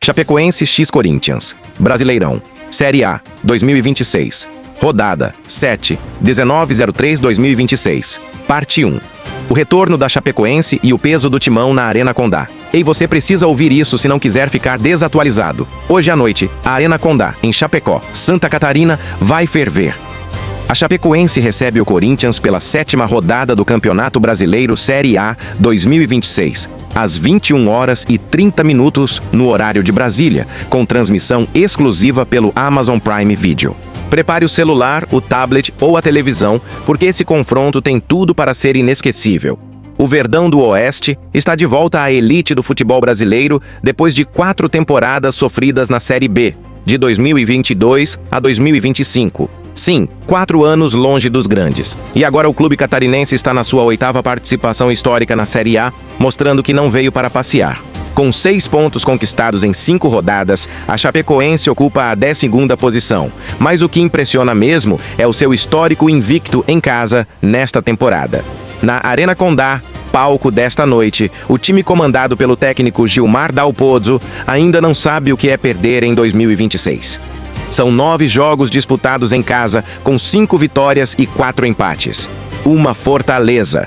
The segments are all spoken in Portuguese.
Chapecoense x Corinthians. Brasileirão. Série A, 2026. Rodada 7, 19/03/2026. Parte 1. O retorno da Chapecoense e o peso do Timão na Arena Condá. E você precisa ouvir isso se não quiser ficar desatualizado. Hoje à noite, a Arena Condá, em Chapecó, Santa Catarina, vai ferver. A Chapecoense recebe o Corinthians pela 7ª rodada do Campeonato Brasileiro Série A 2026, às 21h30 no horário de Brasília, com transmissão exclusiva pelo Amazon Prime Video. Prepare o celular, o tablet ou a televisão, porque esse confronto tem tudo para ser inesquecível. O Verdão do Oeste está de volta à elite do futebol brasileiro depois de 4 temporadas sofridas na Série B, de 2022 a 2025. Sim, 4 anos longe dos grandes. E agora o clube catarinense está na sua 8ª participação histórica na Série A, mostrando que não veio para passear. Com 6 pontos conquistados em 5 rodadas, a Chapecoense ocupa a 12ª posição. Mas o que impressiona mesmo é o seu histórico invicto em casa nesta temporada. Na Arena Condá, palco desta noite, o time comandado pelo técnico Gilmar Dal Pozzo ainda não sabe o que é perder em 2026. São 9 jogos disputados em casa, com 5 vitórias e 4 empates. Uma fortaleza.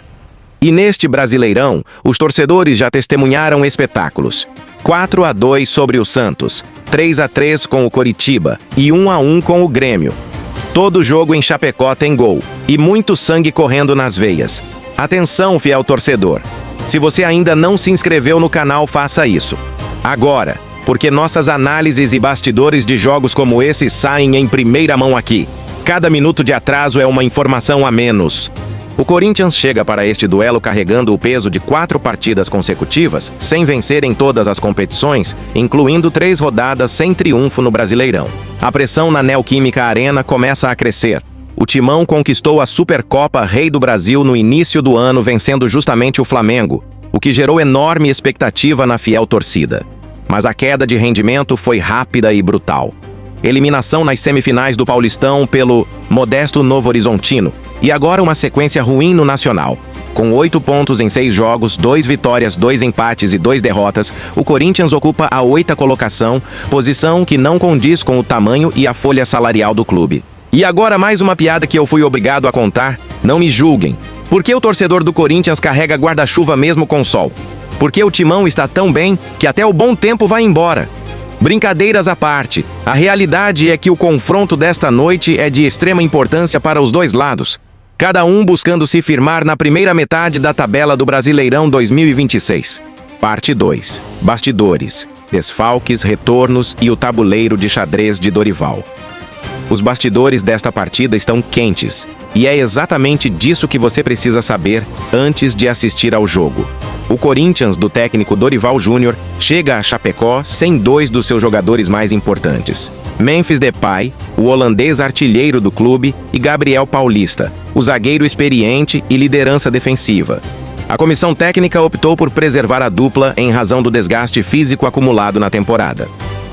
E neste Brasileirão, os torcedores já testemunharam espetáculos. 4-2 sobre o Santos, 3-3 com o Coritiba e 1-1 com o Grêmio. Todo jogo em Chapecó tem gol e muito sangue correndo nas veias. Atenção, fiel torcedor! Se você ainda não se inscreveu no canal, faça isso agora, porque nossas análises e bastidores de jogos como esse saem em primeira mão aqui. Cada minuto de atraso é uma informação a menos. O Corinthians chega para este duelo carregando o peso de 4 partidas consecutivas, sem vencer em todas as competições, incluindo 3 rodadas sem triunfo no Brasileirão. A pressão na Neoquímica Arena começa a crescer. O Timão conquistou a Supercopa Rei do Brasil no início do ano, vencendo justamente o Flamengo, o que gerou enorme expectativa na fiel torcida. Mas a queda de rendimento foi rápida e brutal. Eliminação nas semifinais do Paulistão pelo modesto Novo Horizontino, e agora uma sequência ruim no Nacional. Com 8 pontos em 6 jogos, 2 vitórias, 2 empates e 2 derrotas, o Corinthians ocupa a 8ª colocação, posição que não condiz com o tamanho e a folha salarial do clube. E agora mais uma piada que eu fui obrigado a contar, não me julguem. Por que o torcedor do Corinthians carrega guarda-chuva mesmo com sol? Porque o Timão está tão bem que até o bom tempo vai embora. Brincadeiras à parte, a realidade é que o confronto desta noite é de extrema importância para os dois lados, cada um buscando se firmar na primeira metade da tabela do Brasileirão 2026. Parte 2. Bastidores, desfalques, retornos e o tabuleiro de xadrez de Dorival. Os bastidores desta partida estão quentes, e é exatamente disso que você precisa saber antes de assistir ao jogo. O Corinthians, do técnico Dorival Júnior, chega a Chapecó sem 2 dos seus jogadores mais importantes. Memphis Depay, o holandês artilheiro do clube, e Gabriel Paulista, o zagueiro experiente e liderança defensiva. A comissão técnica optou por preservar a dupla em razão do desgaste físico acumulado na temporada.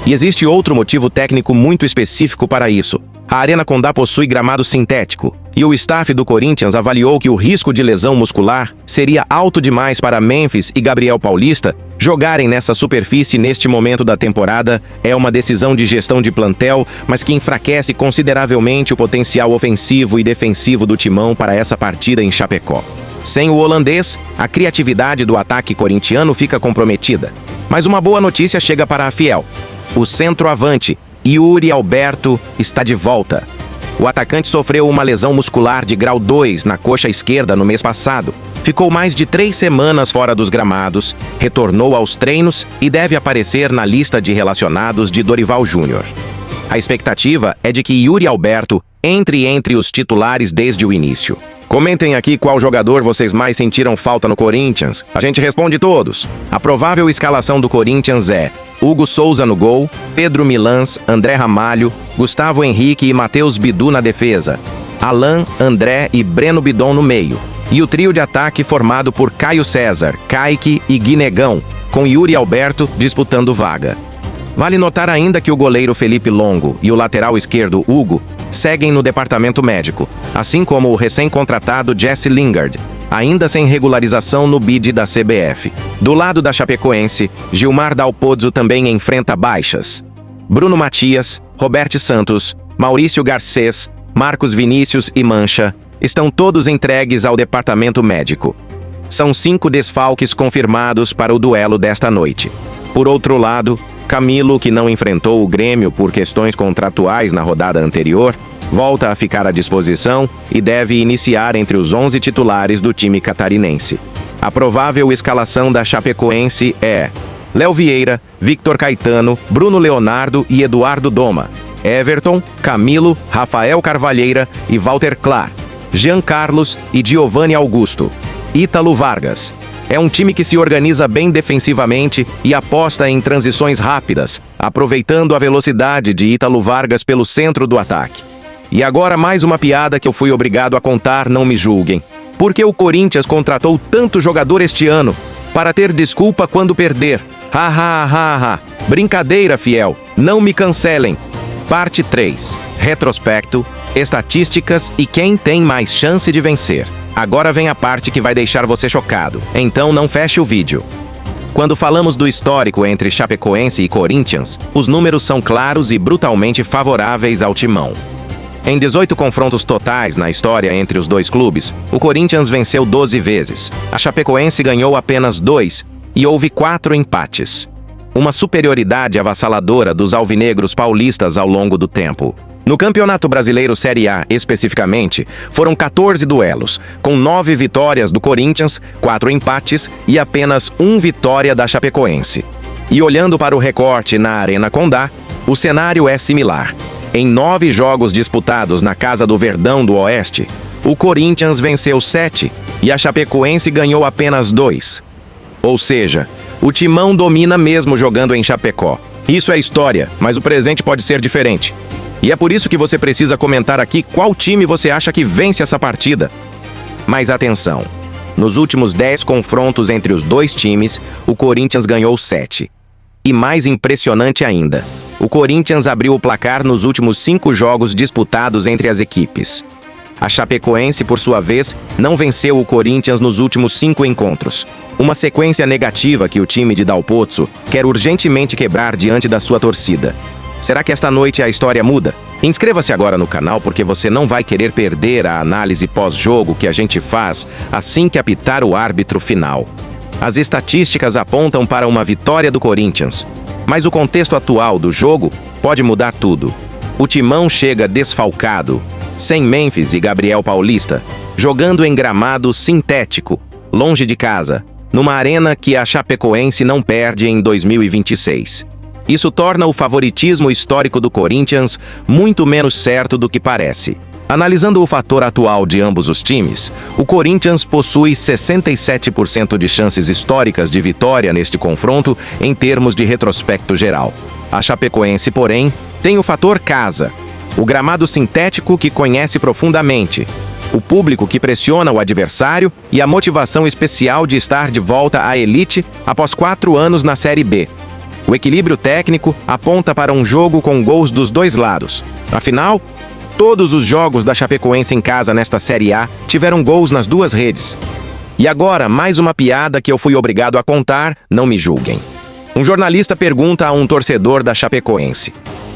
E existe outro motivo técnico muito específico para isso. A Arena Condá possui gramado sintético, e o staff do Corinthians avaliou que o risco de lesão muscular seria alto demais para Memphis e Gabriel Paulista jogarem nessa superfície neste momento da temporada. É uma decisão de gestão de plantel, mas que enfraquece consideravelmente o potencial ofensivo e defensivo do Timão para essa partida em Chapecó. Sem o holandês, a criatividade do ataque corintiano fica comprometida. Mas uma boa notícia chega para a fiel. O centroavante, Yuri Alberto, está de volta. O atacante sofreu uma lesão muscular de grau 2 na coxa esquerda no mês passado. Ficou mais de 3 semanas fora dos gramados, retornou aos treinos e deve aparecer na lista de relacionados de Dorival Júnior. A expectativa é de que Yuri Alberto entre os titulares desde o início. Comentem aqui qual jogador vocês mais sentiram falta no Corinthians. A gente responde todos. A provável escalação do Corinthians é Hugo Souza no gol, Pedro Milans, André Ramalho, Gustavo Henrique e Matheus Bidu na defesa, Alan, André e Breno Bidon no meio, e o trio de ataque formado por Caio César, Kaique e Guinegão, com Yuri Alberto disputando vaga. Vale notar ainda que o goleiro Felipe Longo e o lateral esquerdo Hugo seguem no departamento médico, assim como o recém-contratado Jesse Lingard. ainda sem regularização no bid da CBF. Do lado da Chapecoense, Gilmar Dal Pozzo também enfrenta baixas. Bruno Matias, Roberto Santos, Maurício Garcês, Marcos Vinícius e Mancha estão todos entregues ao departamento médico. São 5 desfalques confirmados para o duelo desta noite. Por outro lado, Camilo, que não enfrentou o Grêmio por questões contratuais na rodada anterior, volta a ficar à disposição e deve iniciar entre os 11 titulares do time catarinense. A provável escalação da Chapecoense é Léo Vieira, Victor Caetano, Bruno Leonardo e Eduardo Doma, Everton, Camilo, Rafael Carvalheira e Walter Clar, Jean Carlos e Giovanni Augusto, Ítalo Vargas. É um time que se organiza bem defensivamente e aposta em transições rápidas, aproveitando a velocidade de Ítalo Vargas pelo centro do ataque. E agora mais uma piada que eu fui obrigado a contar, não me julguem. Por que o Corinthians contratou tanto jogador este ano? Para ter desculpa quando perder. Ha ha ha ha. Brincadeira, fiel. Não me cancelem. Parte 3. Retrospecto, estatísticas e quem tem mais chance de vencer. Agora vem a parte que vai deixar você chocado, então não feche o vídeo. Quando falamos do histórico entre Chapecoense e Corinthians, os números são claros e brutalmente favoráveis ao Timão. Em 18 confrontos totais na história entre os dois clubes, o Corinthians venceu 12 vezes, a Chapecoense ganhou apenas 2 e houve 4 empates. Uma superioridade avassaladora dos alvinegros paulistas ao longo do tempo. No Campeonato Brasileiro Série A, especificamente, foram 14 duelos, com 9 vitórias do Corinthians, 4 empates e apenas 1 vitória da Chapecoense. E olhando para o recorte na Arena Condá, o cenário é similar. Em 9 jogos disputados na Casa do Verdão do Oeste, o Corinthians venceu 7 e a Chapecoense ganhou apenas 2. Ou seja, o Timão domina mesmo jogando em Chapecó. Isso é história, mas o presente pode ser diferente. E é por isso que você precisa comentar aqui qual time você acha que vence essa partida. Mas atenção, nos últimos 10 confrontos entre os dois times, o Corinthians ganhou 7. E mais impressionante ainda, o Corinthians abriu o placar nos últimos 5 jogos disputados entre as equipes. A Chapecoense, por sua vez, não venceu o Corinthians nos últimos 5 encontros. Uma sequência negativa que o time de Dal Pozzo quer urgentemente quebrar diante da sua torcida. Será que esta noite a história muda? Inscreva-se agora no canal porque você não vai querer perder a análise pós-jogo que a gente faz assim que apitar o árbitro final. As estatísticas apontam para uma vitória do Corinthians, mas o contexto atual do jogo pode mudar tudo. O Timão chega desfalcado, sem Memphis e Gabriel Paulista, jogando em gramado sintético, longe de casa, numa arena que a Chapecoense não perde em 2026. Isso torna o favoritismo histórico do Corinthians muito menos certo do que parece. Analisando o fator atual de ambos os times, o Corinthians possui 67% de chances históricas de vitória neste confronto em termos de retrospecto geral. A Chapecoense, porém, tem o fator casa, o gramado sintético que conhece profundamente, o público que pressiona o adversário e a motivação especial de estar de volta à elite após 4 anos na Série B. O equilíbrio técnico aponta para um jogo com gols dos dois lados. Afinal, todos os jogos da Chapecoense em casa nesta Série A tiveram gols nas duas redes. E agora, mais uma piada que eu fui obrigado a contar, não me julguem. Um jornalista pergunta a um torcedor da Chapecoense: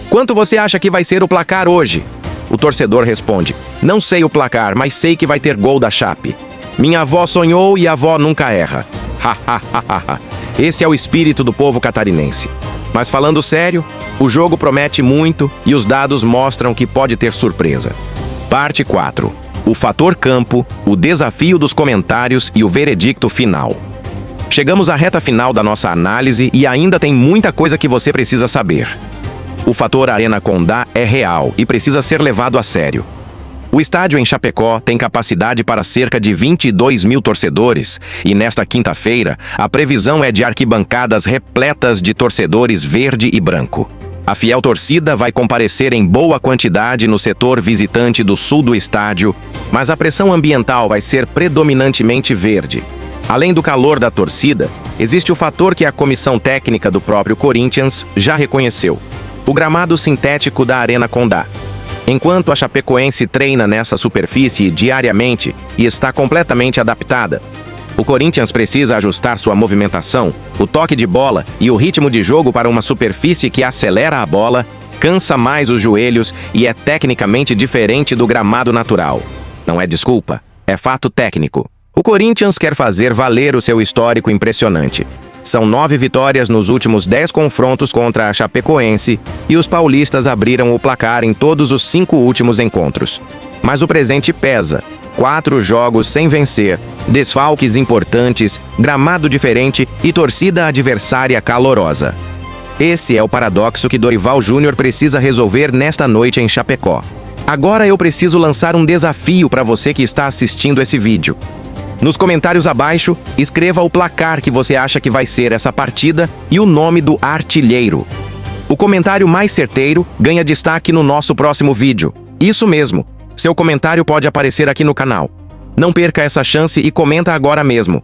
"Quanto você acha que vai ser o placar hoje?" O torcedor responde: "Não sei o placar, mas sei que vai ter gol da Chape. Minha avó sonhou e a avó nunca erra." Ha ha ha ha ha. Esse é o espírito do povo catarinense. Mas falando sério, o jogo promete muito e os dados mostram que pode ter surpresa. Parte 4. O fator campo, o desafio dos comentários e o veredicto final. Chegamos à reta final da nossa análise e ainda tem muita coisa que você precisa saber. O fator Arena Condá é real e precisa ser levado a sério. O estádio em Chapecó tem capacidade para cerca de 22 mil torcedores e nesta quinta-feira a previsão é de arquibancadas repletas de torcedores verde e branco. A fiel torcida vai comparecer em boa quantidade no setor visitante do sul do estádio, mas a pressão ambiental vai ser predominantemente verde. Além do calor da torcida, existe o fator que a comissão técnica do próprio Corinthians já reconheceu: o gramado sintético da Arena Condá. Enquanto a Chapecoense treina nessa superfície diariamente e está completamente adaptada, o Corinthians precisa ajustar sua movimentação, o toque de bola e o ritmo de jogo para uma superfície que acelera a bola, cansa mais os joelhos e é tecnicamente diferente do gramado natural. Não é desculpa, é fato técnico. O Corinthians quer fazer valer o seu histórico impressionante. São 9 vitórias nos últimos 10 confrontos contra a Chapecoense e os paulistas abriram o placar em todos os 5 últimos encontros. Mas o presente pesa. 4 jogos sem vencer, desfalques importantes, gramado diferente e torcida adversária calorosa. Esse é o paradoxo que Dorival Júnior precisa resolver nesta noite em Chapecó. Agora eu preciso lançar um desafio para você que está assistindo esse vídeo. Nos comentários abaixo, escreva o placar que você acha que vai ser essa partida e o nome do artilheiro. O comentário mais certeiro ganha destaque no nosso próximo vídeo. Isso mesmo, seu comentário pode aparecer aqui no canal. Não perca essa chance e comenta agora mesmo.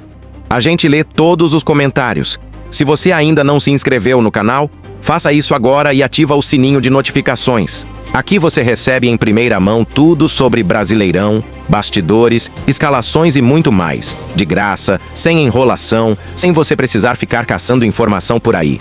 A gente lê todos os comentários. Se você ainda não se inscreveu no canal, faça isso agora e ativa o sininho de notificações. Aqui você recebe em primeira mão tudo sobre Brasileirão, bastidores, escalações e muito mais. De graça, sem enrolação, sem você precisar ficar caçando informação por aí.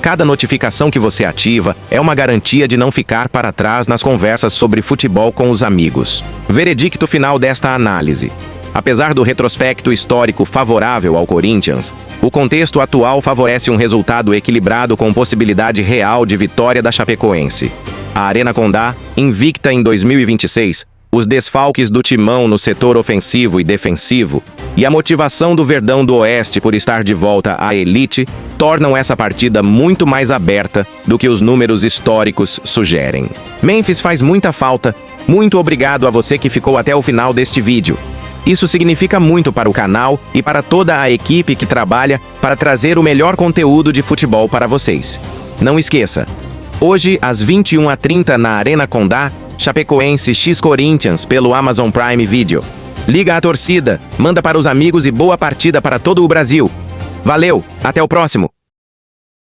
Cada notificação que você ativa é uma garantia de não ficar para trás nas conversas sobre futebol com os amigos. Veredicto final desta análise. Apesar do retrospecto histórico favorável ao Corinthians, o contexto atual favorece um resultado equilibrado com possibilidade real de vitória da Chapecoense. A Arena Condá, invicta em 2026, os desfalques do Timão no setor ofensivo e defensivo e a motivação do Verdão do Oeste por estar de volta à elite tornam essa partida muito mais aberta do que os números históricos sugerem. Memphis faz muita falta. Muito obrigado a você que ficou até o final deste vídeo. Isso significa muito para o canal e para toda a equipe que trabalha para trazer o melhor conteúdo de futebol para vocês. Não esqueça, hoje às 21h30 na Arena Condá, Chapecoense x Corinthians pelo Amazon Prime Video. Liga a torcida, manda para os amigos e boa partida para todo o Brasil. Valeu, até o próximo!